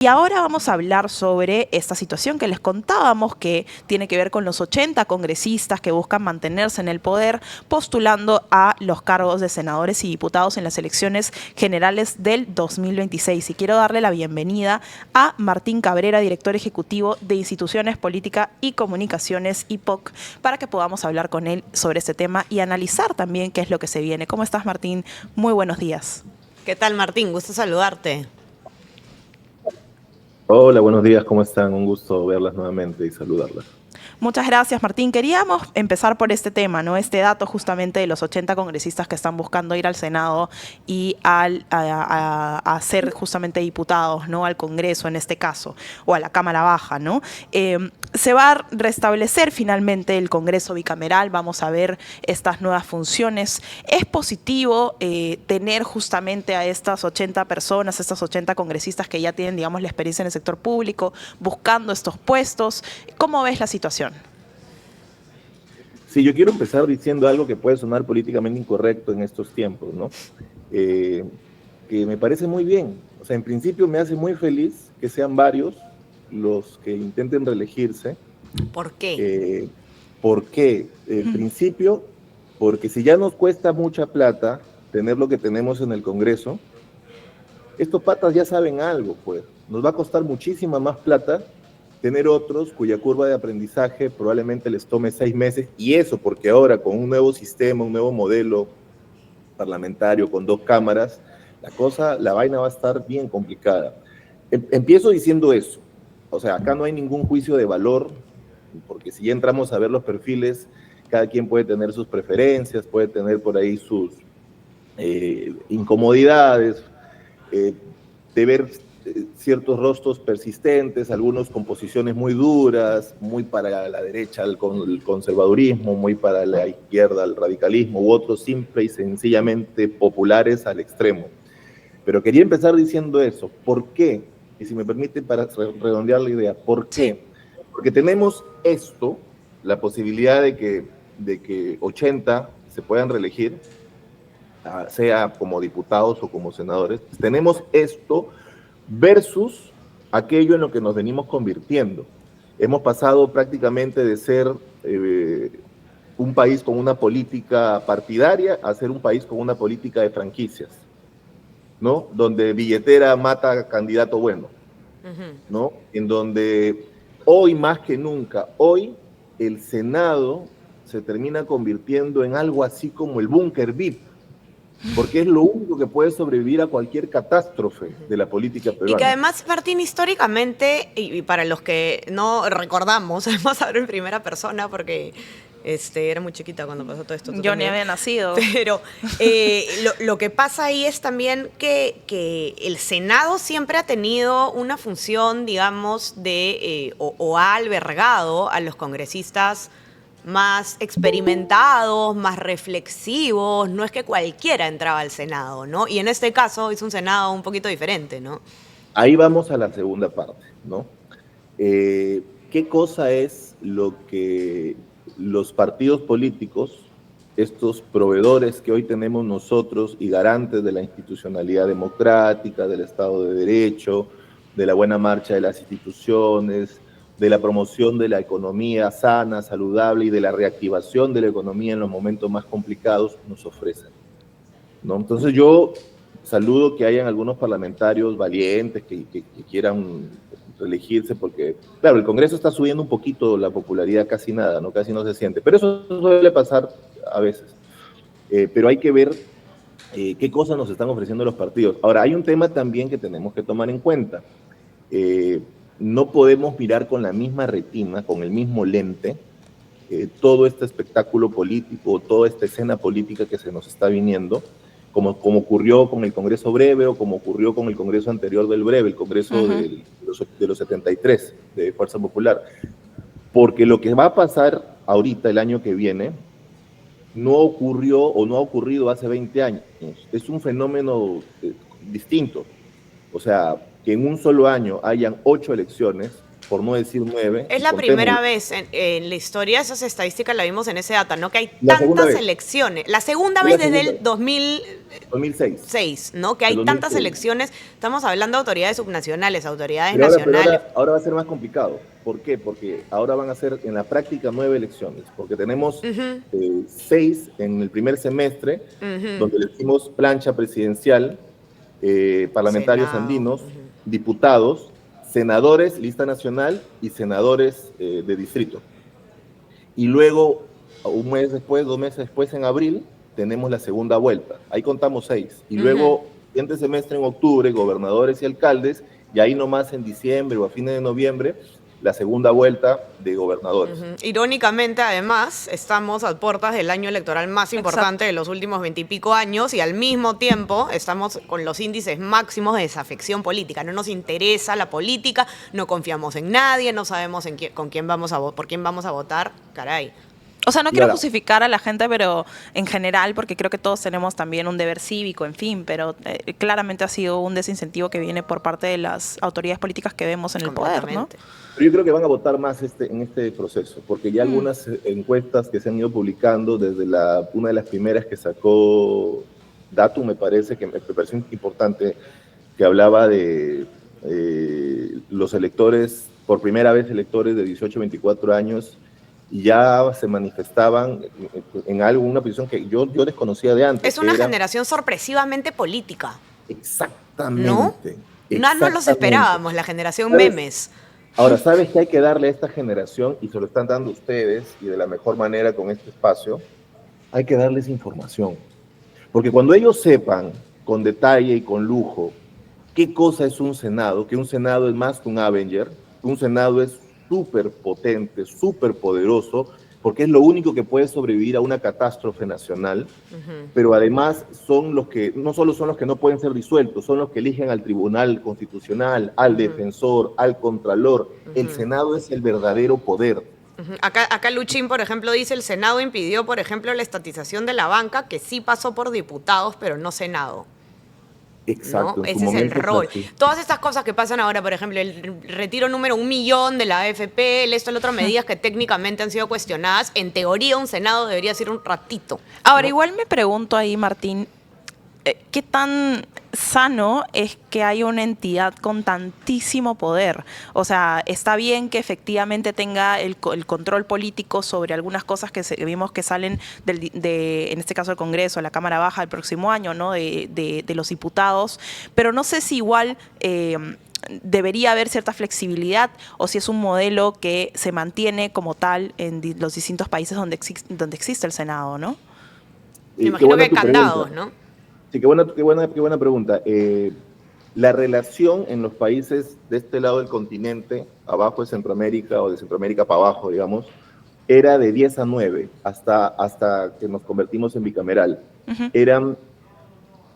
Y ahora vamos a hablar sobre esta situación que les contábamos, que tiene que ver con los 80 congresistas que buscan mantenerse en el poder postulando a los cargos de senadores y diputados en las elecciones generales del 2026. Y quiero darle la bienvenida a Martín Cabrera, director ejecutivo de Instituciones, Política y Comunicaciones, IPOC, para que podamos hablar con él sobre este tema y analizar también qué es lo que se viene. ¿Cómo estás, Martín? Muy buenos días. ¿Qué tal, Martín? Gusto saludarte. Hola, buenos días, ¿cómo están? Un gusto verlas nuevamente y saludarlas. Muchas gracias, Martín. Queríamos empezar por este tema, ¿no? Este dato justamente de los 80 congresistas que están buscando ir al Senado y a ser justamente diputados, ¿no? Al Congreso en este caso, o a la Cámara Baja, ¿no? Se va a restablecer finalmente el Congreso bicameral, vamos a ver estas nuevas funciones. ¿Es positivo tener justamente a estas 80 personas, estas 80 congresistas que ya tienen, digamos, la experiencia en el sector público, buscando estos puestos? ¿Cómo ves la situación? Sí, yo quiero empezar diciendo algo que puede sonar políticamente incorrecto en estos tiempos, ¿no? Que me parece muy bien. O sea, en principio me hace muy feliz que sean varios los que intenten reelegirse. ¿Por qué? ¿Por qué? En principio, porque si ya nos cuesta mucha plata tener lo que tenemos en el Congreso, estos patas ya saben algo, pues. Nos va a costar muchísima más plata tener otros cuya curva de aprendizaje probablemente les tome 6 meses, y eso porque ahora con un nuevo sistema, un nuevo modelo parlamentario con 2 cámaras, la vaina va a estar bien complicada. Empiezo diciendo eso, o sea, acá no hay ningún juicio de valor, porque si ya entramos a ver los perfiles, cada quien puede tener sus preferencias, puede tener por ahí sus incomodidades, de ver ciertos rostros persistentes, algunos con posiciones muy duras, muy para la derecha el conservadurismo, muy para la izquierda el radicalismo, u otros simple y sencillamente populares al extremo. Pero quería empezar diciendo eso. ¿Por qué? Y si me permite, para redondear la idea, ¿por qué? Sí. Porque tenemos esto, la posibilidad de que 80 se puedan reelegir, sea como diputados o como senadores. Tenemos esto versus aquello en lo que nos venimos convirtiendo. Hemos pasado prácticamente de ser un país con una política partidaria a ser un país con una política de franquicias, ¿no? Donde billetera mata candidato bueno, ¿no? En donde hoy más que nunca, hoy el Senado se termina convirtiendo en algo así como el búnker VIP, porque es lo único que puede sobrevivir a cualquier catástrofe de la política peruana. Y que además, Martín, históricamente, y para los que no recordamos, vamos a hablar en primera persona porque era muy chiquita cuando pasó todo esto. Yo ni había nacido. Pero lo que pasa ahí es también que el Senado siempre ha tenido una función, digamos, o ha albergado a los congresistas más experimentados, más reflexivos. No es que cualquiera entraba al Senado, ¿no? Y en este caso es un Senado un poquito diferente, ¿no? Ahí vamos a la segunda parte, ¿no? ¿Qué cosa es lo que los partidos políticos, estos proveedores que hoy tenemos nosotros y garantes de la institucionalidad democrática, del Estado de Derecho, de la buena marcha de las instituciones, de la promoción de la economía sana, saludable y de la reactivación de la economía en los momentos más complicados, nos ofrecen, ¿no? Entonces yo saludo que hayan algunos parlamentarios valientes que quieran reelegirse, porque, claro, el Congreso está subiendo un poquito la popularidad, casi nada, ¿no? Casi no se siente, pero eso suele pasar a veces. Pero hay que ver qué cosas nos están ofreciendo los partidos. Ahora, hay un tema también que tenemos que tomar en cuenta. No podemos mirar con la misma retina, con el mismo lente, todo este espectáculo político, toda esta escena política que se nos está viniendo, como ocurrió con el Congreso Breve o como ocurrió con el Congreso anterior del Breve, el Congreso de los 73 de Fuerza Popular. Porque lo que va a pasar ahorita, el año que viene, no ocurrió o no ha ocurrido hace 20 años. Es un fenómeno distinto. O sea, que en un solo año hayan 8 elecciones, por no decir 9. Es la primera vez en la historia, esas estadísticas la vimos en ese data, ¿no? Que hay La segunda tantas vez. elecciones. La segunda Es vez la desde segunda el 2006, 2006. ¿no? Que hay El tantas 2006. elecciones. Estamos hablando de autoridades subnacionales, autoridades Pero nacionales. ahora va a ser más complicado. ¿Por qué? Porque ahora van a ser en la práctica 9 elecciones, porque tenemos 6 en el primer semestre, donde elegimos plancha presidencial, parlamentarios Senado. andinos, diputados, senadores, lista nacional y senadores de distrito. Y luego, un mes después, 2 meses después, en abril, tenemos la segunda vuelta. Ahí contamos 6. Y luego, siguiente semestre en octubre, gobernadores y alcaldes, y ahí nomás en diciembre o a fines de noviembre, la segunda vuelta de gobernadores. Irónicamente, además, estamos a puertas del año electoral más importante de los últimos 20 y pico años y al mismo tiempo estamos con los índices máximos de desafección política. No nos interesa la política, no confiamos en nadie, no sabemos por quién vamos a votar. Caray. O sea, no quiero Claro. justificar a la gente, pero en general, porque creo que todos tenemos también un deber cívico, en fin, pero claramente ha sido un desincentivo que viene por parte de las autoridades políticas que vemos en el poder, ¿no? Completamente. Pero yo creo que van a votar más en este proceso, porque ya algunas encuestas que se han ido publicando, desde una de las primeras que sacó Datum, me parece, que me pareció importante, que hablaba de los electores, por primera vez electores de 18 a 24 años, y ya se manifestaban en una posición que yo desconocía de antes. Es una que era generación sorpresivamente política. exactamente. ¿No? No los esperábamos, la generación ¿Sabes? memes. Ahora, ¿sabes qué hay que darle a esta generación? Y se lo están dando ustedes, y de la mejor manera con este espacio, hay que darles información. Porque cuando ellos sepan con detalle y con lujo qué cosa es un Senado, que un Senado es más que un Avenger, un Senado es súper potente, súper poderoso, porque es lo único que puede sobrevivir a una catástrofe nacional, pero además son los que, no solo son los que no pueden ser disueltos, son los que eligen al Tribunal Constitucional, al defensor, al contralor. El Senado es el verdadero poder. Acá Luchín, por ejemplo, dice el Senado impidió, por ejemplo, la estatización de la banca, que sí pasó por diputados, pero no Senado. Exacto. ¿No? En su Ese es el momento rol. fue así. Todas estas cosas que pasan ahora, por ejemplo, el retiro número 1.000.000 de la AFP, esto, el otro, medidas que técnicamente han sido cuestionadas, en teoría un Senado debería ser un ratito. Ahora, ¿no? igual me pregunto ahí, Martín, ¿qué tan sano es que haya una entidad con tantísimo poder? O sea, está bien que efectivamente tenga el control político sobre algunas cosas que vimos que salen en este caso, del Congreso, la Cámara Baja el próximo año, ¿no? De los diputados, pero no sé si igual debería haber cierta flexibilidad o si es un modelo que se mantiene como tal en los distintos países donde existe el Senado, ¿no? Me imagino que hay tu candados, pregunta. ¿no? Sí, qué buena pregunta. La relación en los países de este lado del continente, abajo de Centroamérica o de Centroamérica para abajo, digamos, era de 10-9 hasta que nos convertimos en bicameral. Eran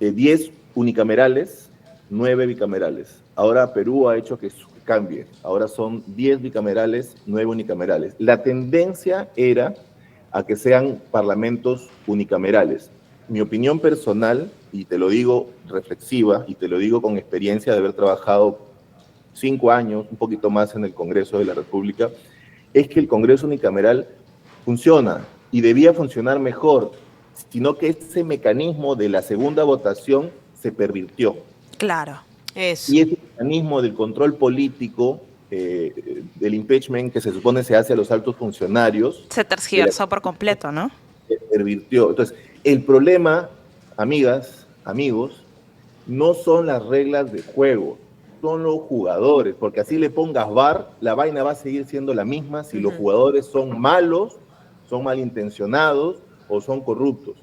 10 unicamerales, 9 bicamerales. Ahora Perú ha hecho que cambie. Ahora son 10 bicamerales, 9 unicamerales. La tendencia era a que sean parlamentos unicamerales. Mi opinión personal, y te lo digo reflexiva, y te lo digo con experiencia de haber trabajado 5 años, un poquito más en el Congreso de la República, es que el Congreso unicameral funciona y debía funcionar mejor, sino que ese mecanismo de la segunda votación se pervirtió. Claro. Eso. Y ese mecanismo del control político, del impeachment que se supone se hace a los altos funcionarios, Se tergiversó por completo, ¿no? se pervirtió. Entonces, el problema, amigas, amigos, no son las reglas de juego, son los jugadores, porque así le pongas VAR, la vaina va a seguir siendo la misma si los jugadores son malos, son malintencionados o son corruptos.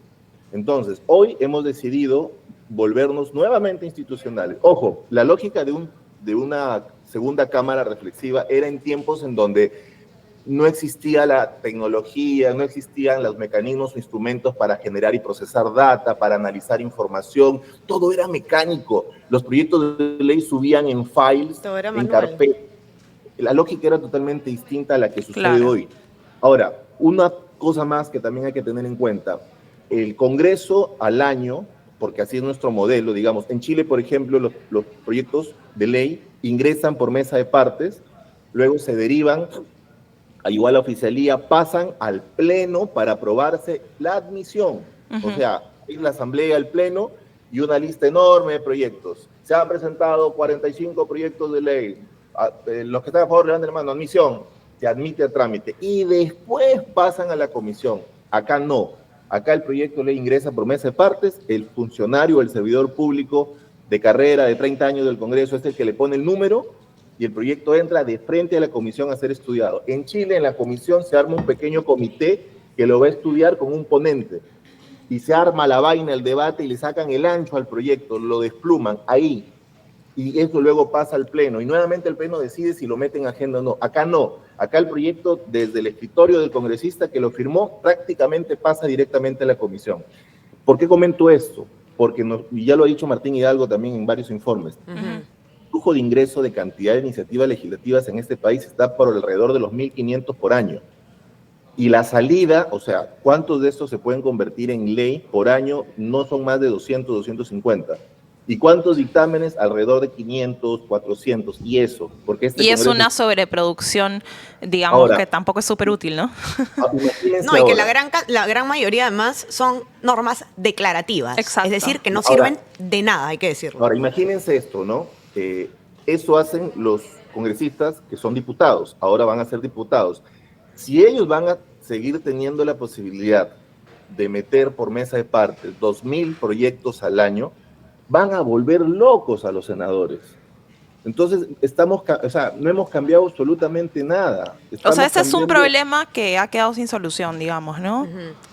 Entonces, hoy hemos decidido volvernos nuevamente institucionales. Ojo, la lógica de una segunda cámara reflexiva era en tiempos en donde no existía la tecnología, no existían los mecanismos o instrumentos para generar y procesar data, para analizar información, todo era mecánico. Los proyectos de ley subían en files, Todo era en manual. carpetas. La lógica era totalmente distinta a la que sucede Claro. hoy. Ahora, una cosa más que también hay que tener en cuenta, el Congreso al año, porque así es nuestro modelo, digamos, en Chile, por ejemplo, los proyectos de ley ingresan por mesa de partes luego se derivan a igual a oficialía, pasan al pleno para aprobarse la admisión. O sea, es la asamblea, el pleno y una lista enorme de proyectos. Se han presentado 45 proyectos de ley. Los que están a favor levanten la mano, admisión, se admite a trámite y después pasan a la comisión. Acá no. Acá el proyecto de ley ingresa por mesa de partes, el funcionario, el servidor público de carrera de 30 años del Congreso es el que le pone el número y el proyecto entra de frente a la comisión a ser estudiado. En Chile, en la comisión se arma un pequeño comité que lo va a estudiar con un ponente y se arma la vaina, el debate y le sacan el ancho al proyecto, lo despluman ahí y eso luego pasa al pleno y nuevamente el pleno decide si lo mete en agenda o no. Acá no, acá el proyecto desde el escritorio del congresista que lo firmó prácticamente pasa directamente a la comisión. ¿Por qué comento esto? Porque ya lo ha dicho Martín Hidalgo también en varios informes. El flujo de ingreso de cantidad de iniciativas legislativas en este país está por alrededor de los 1.500 por año. Y la salida, o sea, ¿cuántos de estos se pueden convertir en ley por año? No son más de 200, 250. ¿Y cuántos dictámenes? Alrededor de 500, 400, y eso. Porque y es una sobreproducción, digamos, ahora, que tampoco es súper útil, ¿no? No, y que la gran mayoría además son normas declarativas. Exacto. Es decir, que no sirven de nada, hay que decirlo. Ahora, imagínense esto, ¿no? Eso hacen los congresistas que son diputados, ahora van a ser diputados. Si ellos van a seguir teniendo la posibilidad de meter por mesa de partes 2.000 proyectos al año, van a volver locos a los senadores. Entonces, no hemos cambiado absolutamente nada. O sea, ese es un problema que ha quedado sin solución, digamos, ¿no?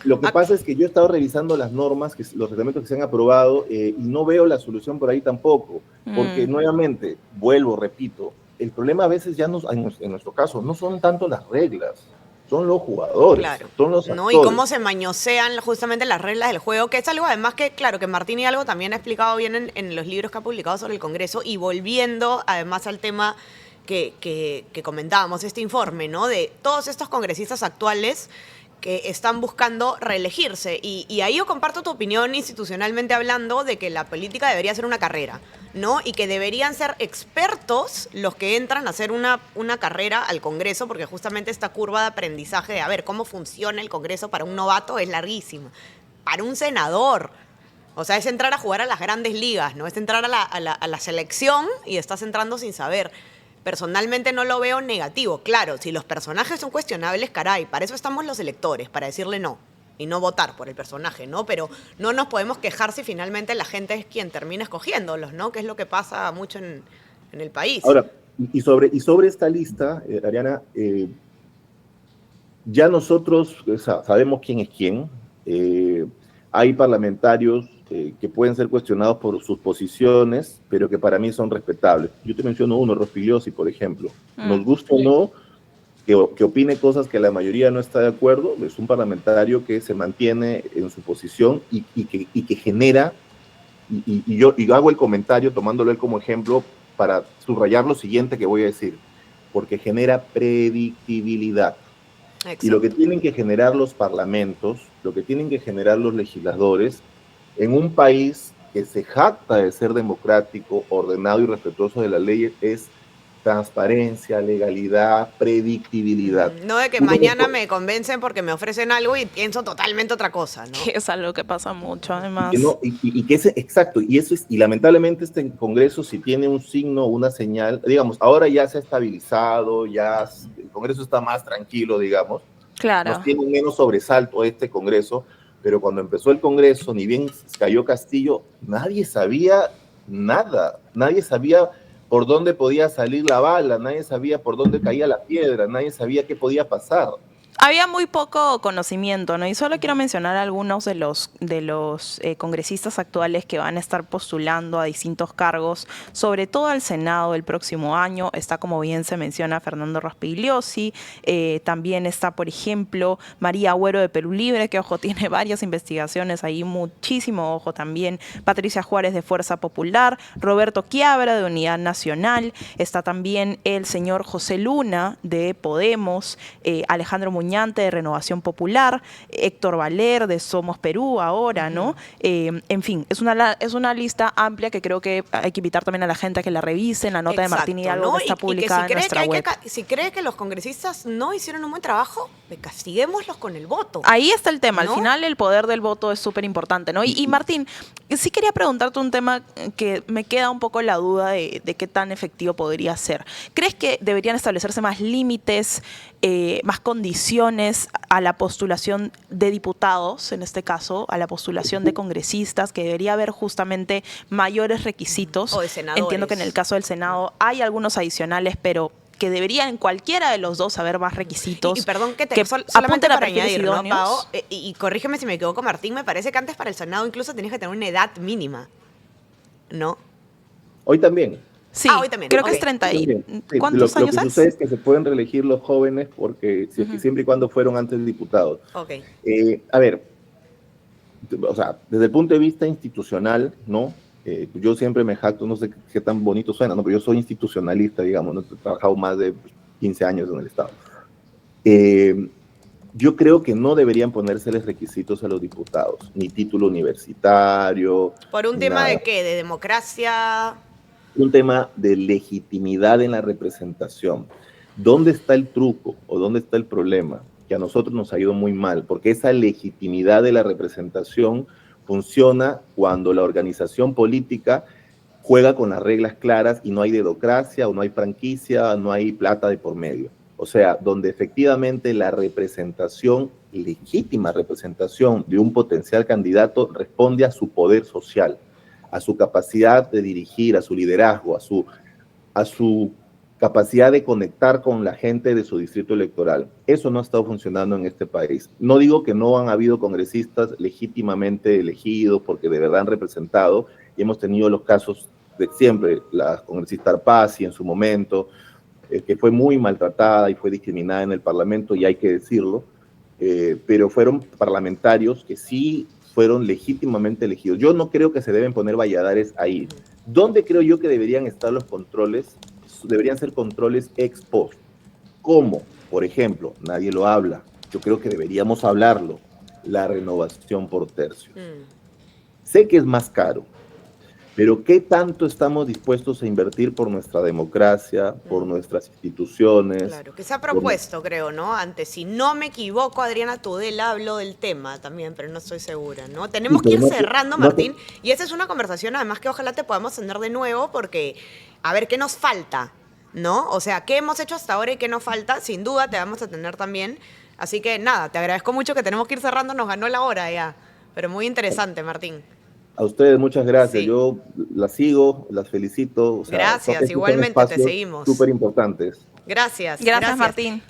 Lo que pasa es que yo he estado revisando las normas, los reglamentos que se han aprobado, y no veo la solución por ahí tampoco, porque nuevamente, repito, el problema a veces ya en nuestro caso no son tanto las reglas, son los jugadores, claro, son los actores. ¿No? Y cómo se mañosean justamente las reglas del juego, que es algo además que, claro, que Martín Hidalgo también ha explicado bien en los libros que ha publicado sobre el Congreso, y volviendo además al tema que comentábamos, este informe, ¿no? De todos estos congresistas actuales que están buscando reelegirse. Y ahí yo comparto tu opinión institucionalmente hablando de que la política debería ser una carrera, ¿no? Y que deberían ser expertos los que entran a hacer una carrera al Congreso, porque justamente esta curva de aprendizaje de a ver cómo funciona el Congreso para un novato es larguísima. Para un senador, o sea, es entrar a jugar a las grandes ligas, ¿no? Es entrar a la selección y estás entrando sin saber. Personalmente no lo veo negativo. Claro, si los personajes son cuestionables, caray, para eso estamos los electores, para decirle no y no votar por el personaje, ¿no? Pero no nos podemos quejar si finalmente la gente es quien termina escogiéndolos, ¿no? Que es lo que pasa mucho en el país. Ahora, y sobre esta lista, Ariana, ya nosotros sabemos quién es quién. Hay parlamentarios que pueden ser cuestionados por sus posiciones, pero que para mí son respetables. Yo te menciono uno, Rospigliosi, por ejemplo. Nos gusta o no que opine cosas que la mayoría no está de acuerdo, es un parlamentario que se mantiene en su posición y que genera, y yo hago el comentario tomándolo él como ejemplo para subrayar lo siguiente que voy a decir, porque genera predictibilidad. Exacto. Y lo que tienen que generar los parlamentos, lo que tienen que generar los legisladores, en un país que se jacta de ser democrático, ordenado y respetuoso de las leyes, es transparencia, legalidad, predictibilidad. No de que mañana me convencen porque me ofrecen algo y pienso totalmente otra cosa, ¿no? Que es algo que pasa mucho, además. Exacto, y lamentablemente este Congreso, si tiene un signo, una señal, digamos, ahora ya se ha estabilizado, ya el Congreso está más tranquilo, digamos. Claro. Nos tiene menos sobresalto este Congreso, pero cuando empezó el Congreso, ni bien cayó Castillo, nadie sabía nada, nadie sabía por dónde podía salir la bala, nadie sabía por dónde caía la piedra, nadie sabía qué podía pasar. Había muy poco conocimiento, ¿no? Y solo quiero mencionar algunos de los congresistas actuales que van a estar postulando a distintos cargos, sobre todo al Senado el próximo año. Está, como bien se menciona, Fernando Rospigliosi. También está, por ejemplo, María Agüero de Perú Libre, que, ojo, tiene varias investigaciones ahí, muchísimo ojo también. Patricia Juárez de Fuerza Popular. Roberto Quiabra de Unidad Nacional. Está también el señor José Luna de Podemos. Alejandro Muñoz Muñante de Renovación Popular, Héctor Valer de Somos Perú ahora, ¿no? En fin, es una lista amplia que creo que hay que invitar también a la gente a que la revisen, la nota de Martín Hidalgo, ¿no? Que está publicada en nuestra web. Si cree que los congresistas no hicieron un buen trabajo, castiguémoslos con el voto. Ahí está el tema, ¿no? Al final el poder del voto es súper importante, ¿no? Y Martín, sí quería preguntarte un tema que me queda un poco la duda de qué tan efectivo podría ser. ¿Crees que deberían establecerse más límites, más condiciones a la postulación de diputados, en este caso, a la postulación de congresistas, que debería haber justamente mayores requisitos? O de senadores. Entiendo que en el caso del Senado hay algunos adicionales, pero que debería en cualquiera de los dos haber más requisitos. Y perdón que solamente apunten a para perfiles añadir, ¿no, idóneos. Pao? Y corrígeme si me equivoco, Martín, me parece que antes para el Senado incluso tenías que tener una edad mínima, ¿no? Hoy también. Sí, hoy también. creo que Ok. es 30 Sí, y... ¿Cuántos años Lo que es? sucede es que se pueden reelegir los jóvenes porque siempre y cuando fueron antes diputados. Ok. A ver, o sea, desde el punto de vista institucional, ¿no? Yo siempre me jacto, no sé qué tan bonito suena, ¿no? Pero yo soy institucionalista, digamos, ¿no? He trabajado más de 15 años en el Estado. Yo creo que no deberían ponérseles requisitos a los diputados, ni título universitario. ¿Por un tema nada. de qué? ¿De democracia? Un tema de legitimidad en la representación. ¿Dónde está el truco o dónde está el problema? Que a nosotros nos ha ido muy mal, porque esa legitimidad de la representación funciona cuando la organización política juega con las reglas claras y no hay dedocracia o no hay franquicia, no hay plata de por medio. O sea, donde efectivamente la representación, legítima representación de un potencial candidato responde a su poder social, a su capacidad de dirigir, a su liderazgo, a su capacidad de conectar con la gente de su distrito electoral. Eso no ha estado funcionando en este país. No digo que no han habido congresistas legítimamente elegidos porque de verdad han representado, y hemos tenido los casos de siempre, la congresista Arpasi en su momento, que fue muy maltratada y fue discriminada en el Parlamento, y hay que decirlo, pero fueron parlamentarios que sí fueron legítimamente elegidos. Yo no creo que se deben poner valladares ahí. ¿Dónde creo yo que deberían estar los controles? Deberían ser controles ex post. ¿Cómo? Por ejemplo, nadie lo habla. Yo creo que deberíamos hablarlo. La renovación por tercios. Sé que es más caro, pero ¿qué tanto estamos dispuestos a invertir por nuestra democracia, por nuestras instituciones? Claro, que se ha propuesto, creo, ¿no? Antes, si no me equivoco, Adriana Tudela habló del tema también, pero no estoy segura, ¿no? Tenemos que ir cerrando, Martín, y esa es una conversación, además, que ojalá te podamos tener de nuevo, porque, a ver, ¿qué nos falta? ¿No? O sea, ¿qué hemos hecho hasta ahora y qué nos falta? Sin duda te vamos a tener también. Así que, nada, te agradezco mucho, que tenemos que ir cerrando, nos ganó la hora ya. Pero muy interesante, Martín. A ustedes muchas gracias, Sí. Yo las sigo, las felicito. O sea, Gracias, son igualmente te espacios seguimos. súper importantes. Gracias. Gracias, Martín.